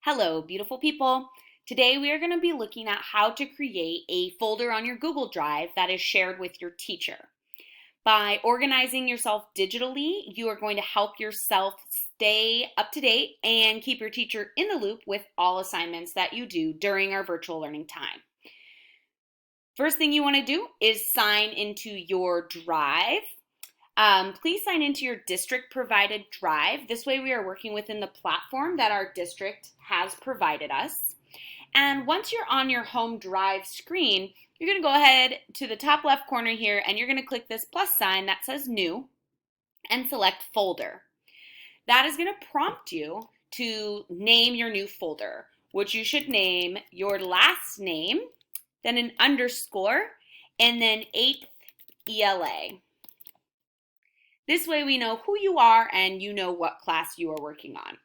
Hello, beautiful people. Today we are going to be looking at how to create a folder on your Google Drive that is shared with your teacher. By organizing yourself digitally, you are going to help yourself stay up to date and keep your teacher in the loop with all assignments that you do during our virtual learning time. First thing you want to do is sign into your Drive. Please sign into your district provided drive. This way we are working within the platform that our district has provided us. And once you're on your home drive screen, you're going to go ahead to the top left corner here and you're going to click this plus sign that says new and select folder. That is going to prompt you to name your new folder, which you should name your last name, then an underscore, and then 8th ELA. This way we know who you are and you know what class you are working on.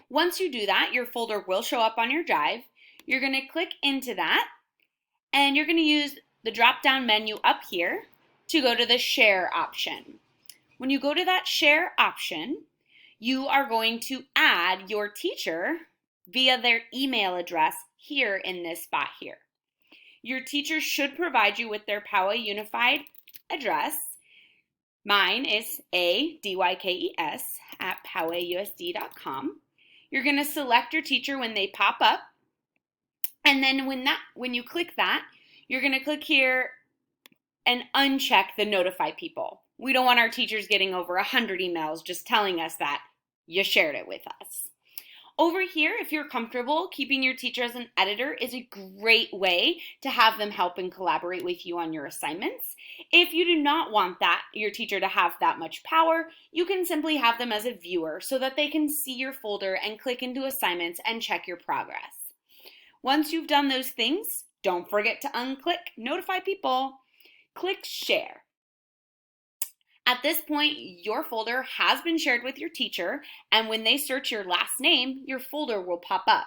Once you do that, your folder will show up on your drive. You're going to click into that and you're going to use the drop-down menu up here to go to the share option. When you go to that share option, you are going to add your teacher via their email address here in this spot here. Your teacher should provide you with their Poway Unified address. Mine is adykes@powayusd.com. You're going to select your teacher when they pop up. And then when you click that, you're going to click here and uncheck the notify people. We don't want our teachers getting over 100 emails just telling us that you shared it with us. Over here, if you're comfortable, keeping your teacher as an editor is a great way to have them help and collaborate with you on your assignments. If you do not want your teacher to have that much power, you can simply have them as a viewer so that they can see your folder and click into assignments and check your progress. Once you've done those things, don't forget to unclick notify people. Click share. At this point, your folder has been shared with your teacher, and when they search your last name, your folder will pop up.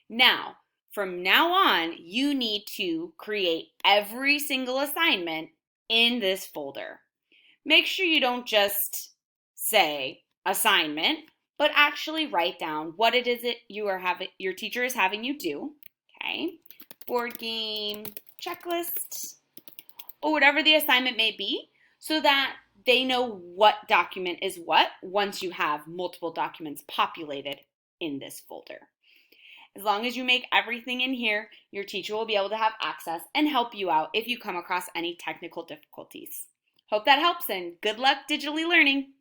Now, from now on, you need to create every single assignment in this folder. Make sure you don't just say assignment, but actually write down what it is your teacher is having you do. Okay, board game, checklist, or whatever the assignment may be, so that they know what document is what once you have multiple documents populated in this folder. As long as you make everything in here, your teacher will be able to have access and help you out if you come across any technical difficulties. Hope that helps and good luck digitally learning.